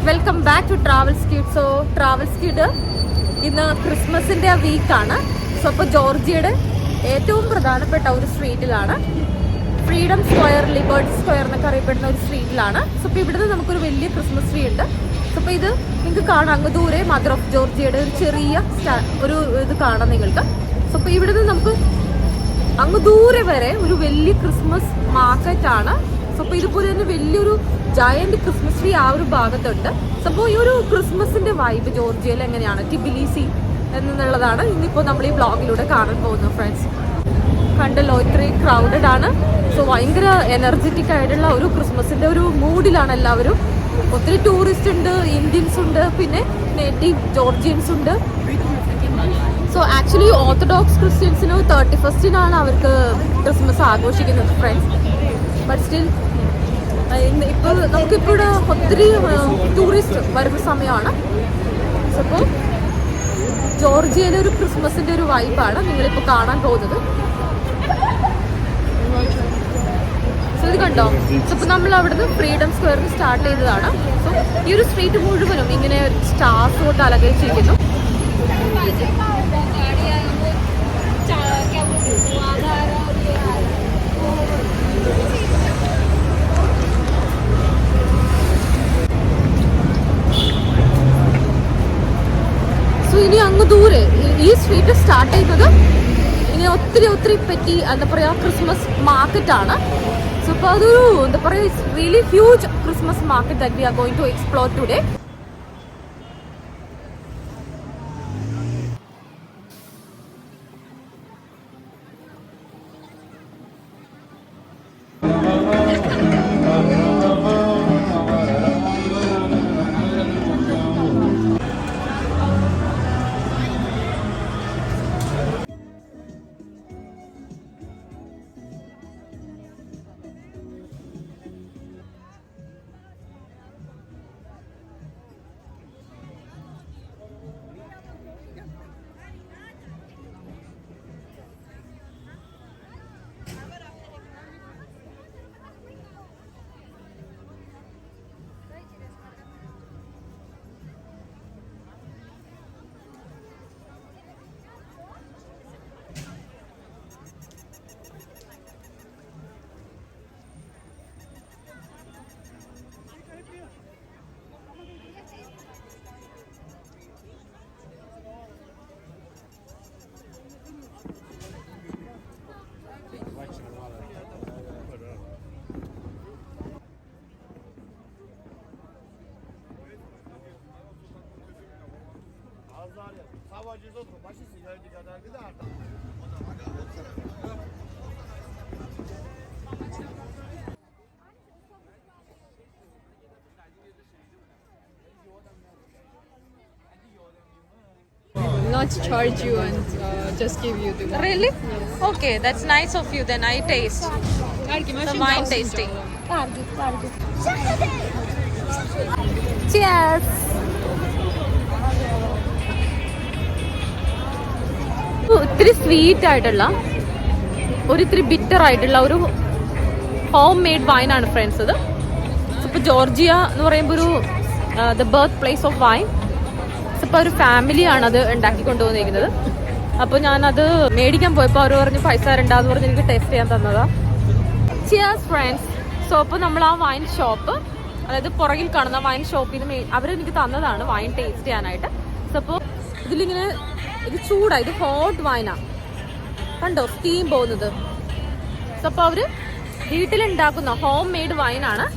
Welcome back to travel skid. So travel skid ഇന്ന് ക്രിസ്മസിൻ്റെ വീക്കാണ്. സോ അപ്പോൾ ജോർജിയയുടെ ഏറ്റവും പ്രധാനപ്പെട്ട ഒരു സ്ട്രീറ്റിലാണ്, ഫ്രീഡം സ്ക്വയർ, ലിബർട്ടി സ്ക്വയർ എന്നൊക്കെ അറിയപ്പെടുന്ന ഒരു സ്ട്രീറ്റിലാണ്. സോ അപ്പോൾ ഇവിടുന്ന് നമുക്കൊരു വലിയ ക്രിസ്മസ് ട്രീ ഉണ്ട്. സോ അപ്പോൾ ഇത് നിങ്ങൾക്ക് കാണാം, അങ്ങ് ദൂരെ മദർ ഓഫ് ജോർജിയയുടെ ഒരു ചെറിയ ഒരു ഇത് കാണാം നിങ്ങൾക്ക്. സോ അപ്പോൾ ഇവിടുന്ന് നമുക്ക് അങ്ങ് ദൂരെ വരെ ഒരു വലിയ ക്രിസ്മസ് മാർക്കറ്റാണ്. സോ അപ്പോൾ ഇതുപോലെ തന്നെ വലിയൊരു ജയന്റ് ക്രിസ്മസ് ട്രീ ആ ഒരു ഭാഗത്തുണ്ട്. അപ്പോൾ ഈ ഒരു ക്രിസ്മസിന്റെ വൈബ് ജോർജിയയിൽ എങ്ങനെയാണ്, ടിബിലിസി എന്നുള്ളതാണ് ഇന്നിപ്പോൾ നമ്മൾ ഈ ബ്ലോഗിലൂടെ കാണാൻ പോകുന്നത്. ഫ്രണ്ട്സ് കണ്ടല്ലോ, ഇത്രയും ക്രൗഡഡ് ആണ്. സോ ഭയങ്കര എനർജറ്റിക് ആയിട്ടുള്ള ഒരു ക്രിസ്മസിന്റെ ഒരു മൂഡിലാണ് എല്ലാവരും. ഒത്തിരി ടൂറിസ്റ്റ് ഉണ്ട്, ഇന്ത്യൻസ് ഉണ്ട്, പിന്നെ നേറ്റീവ് ജോർജിയൻസ് ഉണ്ട്. സോ ആക്ച്വലി ഓർത്തഡോക്സ് ക്രിസ്ത്യൻസിന് 31st അവർക്ക് ക്രിസ്മസ് ആഘോഷിക്കുന്നത് ഫ്രണ്ട്സ്. ബട്ട് സ്റ്റിൽ ഇപ്പോൾ നമുക്കിപ്പോൾ ഇവിടെ ഒത്തിരി ടൂറിസ്റ്റ് വരുന്ന സമയമാണ്. സോ അപ്പോൾ ജോർജിയയിലെ ഒരു ക്രിസ്മസിൻ്റെ ഒരു വൈബാണ് നിങ്ങളിപ്പോൾ കാണാൻ പോകുന്നത്. സോ ഇത് കണ്ടോ. സോ ഇപ്പോൾ നമ്മൾ അവിടുന്ന് ഫ്രീഡം സ്ക്വയറിൽ സ്റ്റാർട്ട് ചെയ്തതാണ്. സോ ഈ ഒരു സ്ട്രീറ്റ് മുഴുവനും ഇങ്ങനെ സ്റ്റാർസ് കൊണ്ട് അലങ്കരിച്ചിരിക്കുന്നു. ഇനി അങ്ങ് ദൂരെ ഈ സ്ട്രീറ്റ് സ്റ്റാർട്ട് ചെയ്യുന്നത് ഇനി ഒത്തിരി പറ്റി എന്താ പറയുക ക്രിസ്മസ് മാർക്കറ്റാണ്. സോ അപ്പോൾ അതൊരു എന്താ പറയുക really huge Christmas market that we are going to explore today. Not charge you and just give you the wine. Really? Yes. Okay, that's nice of you. Then I taste the wine tasting. Cheers. ഒത്തിരി sweet ആയിട്ടുള്ള ഒരിത്തിരി bitter ആയിട്ടുള്ള ഒരു home made വൈനാണ് friends ഇത്. ഇപ്പോൾ Georgia എന്ന് പറയുമ്പോൾ ഒരു the birth place of wine. ഇപ്പോൾ ഒരു ഫാമിലിയാണ് അത് ഉണ്ടാക്കി കൊണ്ടുവന്നിരിക്കുന്നത്. അപ്പോൾ ഞാനത് മേടിക്കാൻ പോയപ്പോൾ അവർ പറഞ്ഞ് പൈസ തരണ്ടാന്ന് പറഞ്ഞ് എനിക്ക് ടേസ്റ്റ് ചെയ്യാൻ തന്നതാ. Cheers friends. സോ അപ്പോൾ നമ്മൾ ആ വൈൻ ഷോപ്പ്, അതായത് പുറകിൽ കാണുന്ന വൈൻ ഷോപ്പിൽ നിന്ന് അവരെനിക്ക് തന്നതാണ് വൈൻ ടേസ്റ്റ് ചെയ്യാനായിട്ട്. സോ അപ്പോൾ ഇതിലിങ്ങനെ ഇത് ചൂടാണ്, ഇത് ഹോട്ട് വൈനാണ് കണ്ടോ, സ്റ്റീം പോകുന്നത്. സോ അപ്പോൾ അവർ വീട്ടിലുണ്ടാക്കുന്ന ഹോം മെയ്ഡ് വൈനാണ്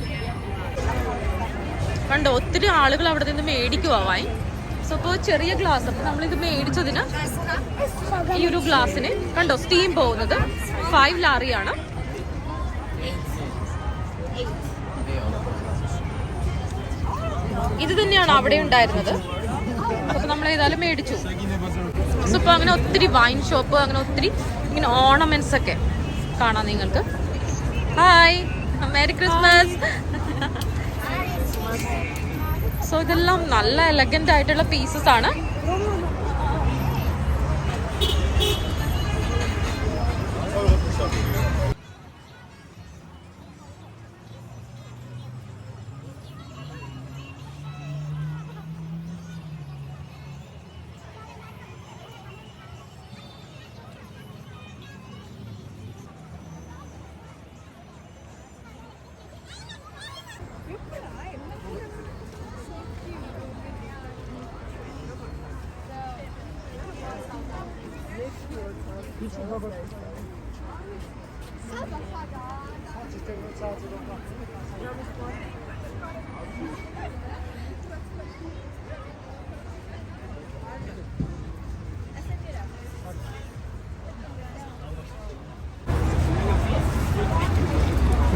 കണ്ടോ. ഒത്തിരി ആളുകൾ അവിടെ നിന്ന് മേടിക്കുവാ വൈൻ. സോ അപ്പോൾ ചെറിയ ഗ്ലാസ്, അപ്പോൾ നമ്മളിത് മേടിച്ചതിന് ഈ ഒരു ഗ്ലാസ്സിന് കണ്ടോ സ്റ്റീം പോകുന്നത് 5 ലാറിയാണ്. ഇത് തന്നെയാണ് അവിടെ ഉണ്ടായിരുന്നത്. അപ്പോൾ നമ്മൾ ഏതായാലും മേടിച്ചു. സോ ഇപ്പോൾ അങ്ങനെ ഒത്തിരി വൈൻ ഷോപ്പ്, അങ്ങനെ ഒത്തിരി ഇങ്ങനെ ഓർണമെന്റ്സ് ഒക്കെ കാണാം നിങ്ങൾക്ക്. Hi, merry Christmas. സോ ഇതെല്ലാം നല്ല എലഗന്റ് ആയിട്ടുള്ള പീസസ് ആണ്.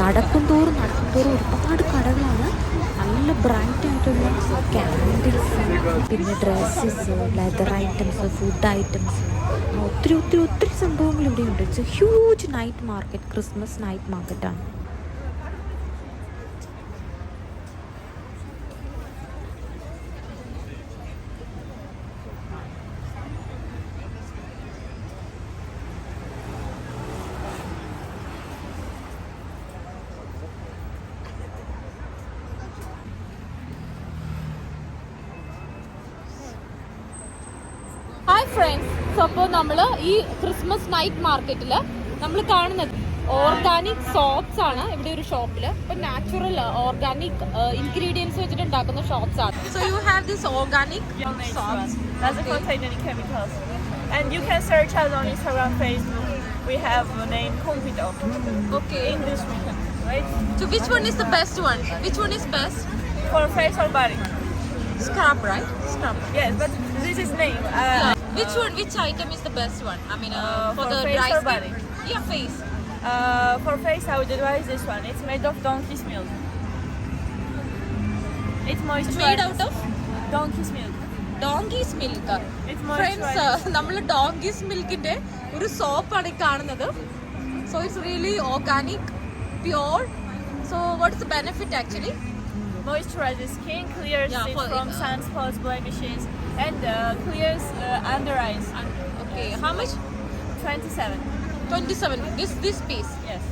നടക്കുംതോറും ഒരുപാട് കടകളാണ്. നല്ല ബ്രൈറ്റ് ആയിട്ടുള്ള ക്യാൻഡിൽസ്, പിന്നെ dresses, leather items, food items, ഒത്തിരി സംഭവങ്ങൾ ഇവിടെയുണ്ട്. It's a huge night market, Christmas night മാർക്കറ്റാണ്. ഹായ് ഫ്രണ്ട്സ്, സോ അപ്പോൾ നമ്മൾ ഈ ക്രിസ്മസ് നൈറ്റ് മാർക്കറ്റിൽ നമ്മൾ കാണുന്നത് ഓർഗാനിക് സോപ്സ് ആണ്. ഇവിടെ ഒരു ഷോപ്പിൽ ഇപ്പൊ നാച്ചുറൽ ഓർഗാനിക് ഇൻഗ്രീഡിയൻസ് വെച്ചിട്ട് ഉണ്ടാക്കുന്ന ഷോപ്സ് ആണ്. So you have this organic soaps. Doesn't contain any chemicals. And you can search us on Instagram, Facebook. We have a name Confito. Okay. English we can, right? So which one is the best one? Which one is best? For face or body. Scrub, right? Scrub. Yes, but this is name. Which item is the best one? I mean, for the face dry or skin? body? Yeah, face. For face, I would advise this one. It's made of donkey's milk. It's moisturized. Made out of donkey's milk. Donkeys milk. It's friends, moisturized. നമ്മൾ donkeys മിൽക്കിന്റെ ഒരു സോപ്പാണ് ഈ കാണുന്നത്. So it's really organic, pure. So what is the benefit actually? Moisturizes skin, clears Yeah, it for- from sunspots, blemishes, and clears under eyes. Okay, how much? 27. 27. This piece. Yes.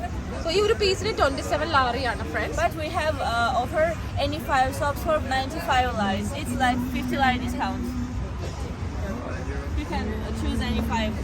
So ഈ ഒരു പീസിന് 27 ലാറിയാണ് friends. But we have offer any 5 shops for 95 lies. It's like 50 lie discount. You can choose any 5.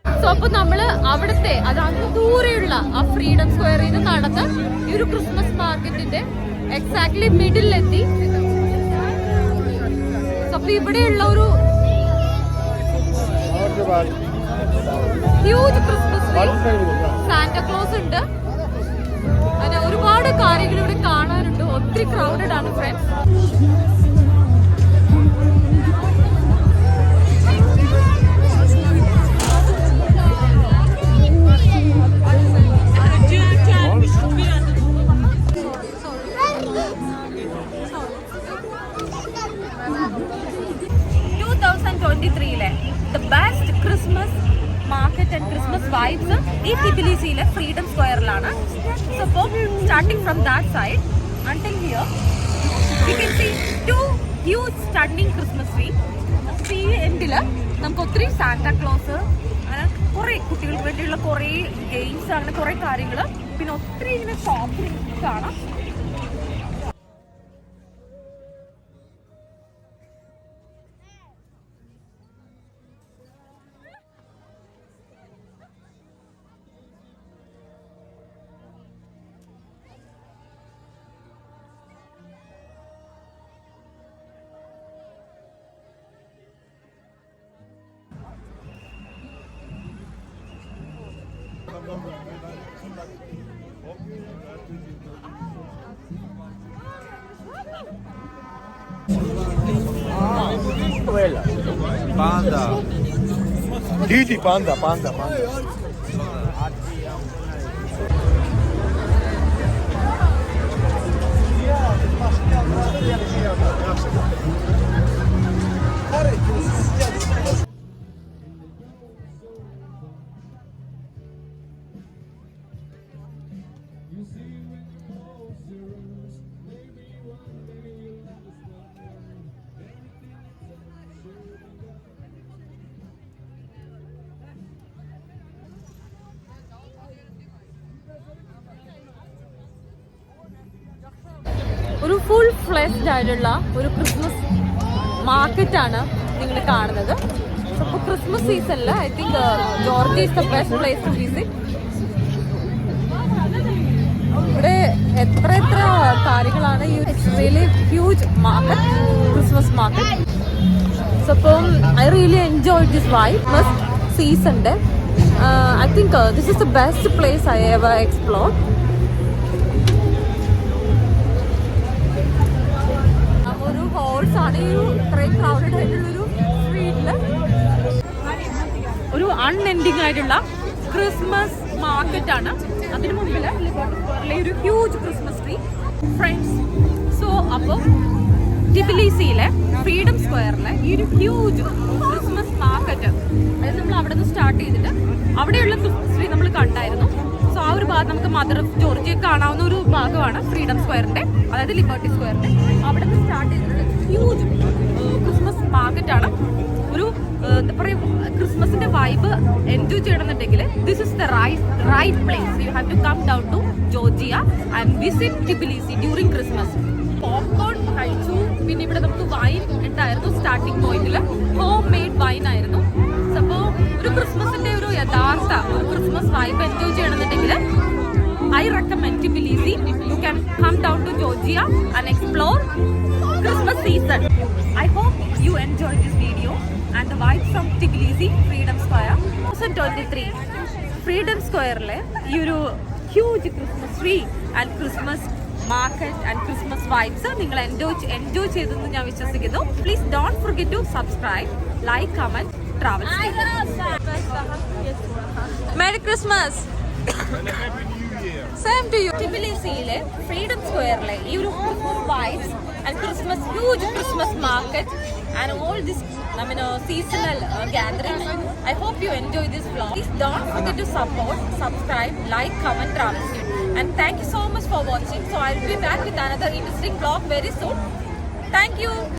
So അപ്പൊ നമ്മള് അവിടുത്തെ അത് അങ്ങ് ദൂരെയുള്ള ആ ഫ്രീഡം സ്ക്വയറിൽ നിന്ന് നടന്ന് ഈ ഒരു ക്രിസ്മസ് മാർക്കറ്റിന്റെ എക്സാക്ട്ലി മിഡിലെത്തി. അപ്പൊ ഇവിടെയുള്ള ഒരു ഹ്യൂജ് ക്രിസ്മസ് ട്രീ, സാന്റാക്ലോസ് ഉണ്ട്, അങ്ങനെ ഒരുപാട് കാര്യങ്ങൾ ഇവിടെ കാണാനുണ്ട്. ഒത്തിരി ക്രൗഡഡ് ആണ് friends. The best Christmas market and Christmas vibes ഈ ടിബിലിസിയിലെ ഫ്രീഡം സ്ക്വയറിലാണ്. So അപ്പോൾ starting from that side until here you can see two huge stunning Christmas tree. ഈ എൻഡില് നമുക്ക് ഒത്തിരി സാന്റാക്ലോസ്, അങ്ങനെ കുറേ കുട്ടികൾക്ക് വേണ്ടിയുള്ള കുറേ ഗെയിംസ്, അങ്ങനെ കുറേ കാര്യങ്ങൾ, പിന്നെ ഒത്തിരി ഇങ്ങനെ ഷോപ്പിംഗ് കാണാം. Panda. Didi, panda. ഒരു ഫുൾ ഫ്ലെഷ്ഡ് ആയിട്ടുള്ള ഒരു ക്രിസ്മസ് മാർക്കറ്റാണ് നിങ്ങൾ കാണുന്നത്. അപ്പോൾ ക്രിസ്മസ് സീസണിൽ I think Georgia is the best place to visit. ഇവിടെ എത്ര കാര്യങ്ങളാണ്. It's really huge market, Christmas market. So അപ്പം I really enjoy this vibe. Christmas സീസണിൻ്റെ I think this is the best place I ever explore. ഹോൾസ് ആണ് ഈ ഇത്രയും crowded ആയിട്ടുള്ളൊരു സ്ട്രീറ്റില്. ഒരു അൺഎൻഡിങ് ആയിട്ടുള്ള ക്രിസ്മസ് മാർക്കറ്റ് ആണ്. അതിന് മുമ്പിൽ ഒരു huge Christmas tree friends. So അപ്പോൾ ടിബിലിസിയിലെ ഫ്രീഡം സ്ക്വയറിലെ ഈ ഒരു ഹ്യൂജ് ക്രിസ്മസ് മാർക്കറ്റ്, അതായത് നമ്മൾ അവിടെ നിന്ന് സ്റ്റാർട്ട് ചെയ്തിട്ട് അവിടെയുള്ള ക്രിസ്മസ് ട്രീ നമ്മൾ കണ്ടായിരുന്നു. സോ ആ ഒരു ഭാഗം നമുക്ക് മദർ ഓഫ് ജോർജിയ കാണാവുന്ന ഒരു ഭാഗമാണ് ഫ്രീഡം സ്ക്വയറിന്റെ, അതായത് ലിബർട്ടി സ്ക്വയറിന്റെ. അവിടെ നിന്ന് സ്റ്റാർട്ട് ചെയ്തിട്ടുള്ള ഹ്യൂജ് ക്രിസ്മസ് മാർക്കറ്റാണ്. ഒരു എന്താ പറയുക, ക്രിസ്മസിന്റെ വൈബ് എൻജോയ് ചെയ്യണമെന്നുണ്ടെങ്കിൽ this is the right place. You have to come down to Georgia and visit Tbilisi during Christmas. Popcorn കഴിച്ചു. പിന്നെ ഇവിടെ നമുക്ക് വൈൻ ഉണ്ടായിരുന്നു. സ്റ്റാർട്ടിംഗ് പോയിന്റിൽ ഹോം മെയ്ഡ് വൈൻ ആയിരുന്നു. അപ്പോൾ ഒരു ക്രിസ്മസിന്റെ ഒരു യഥാർത്ഥ ഒരു ക്രിസ്മസ് വൈബ് എൻജോയ് ചെയ്യണമെന്നുണ്ടെങ്കിൽ I recommend Tbilisi. You can come down to Georgia and explore Christmas season. I hope you enjoyed this video and the vibes from Tbilisi Freedom Square 2023. Freedom Square le ee oru huge Christmas tree and Christmas market and Christmas vibes ningal enjoy cheyidenu njan vishwasikkunnu. Please don't forget to subscribe, like, comment, travel. Merry Christmas. Same to you. ടിബിലിസിയിലെ freedom സ്ക്വയറിലെ ഈ ഒരു Christmas vibes and Christmas huge Christmas market and all this seasonal gatherings. I hope you enjoy this vlog. Please don't forget to support, subscribe, like, comment, travel. And thank you so much for watching. So I'll be back with another interesting vlog very soon. Thank you.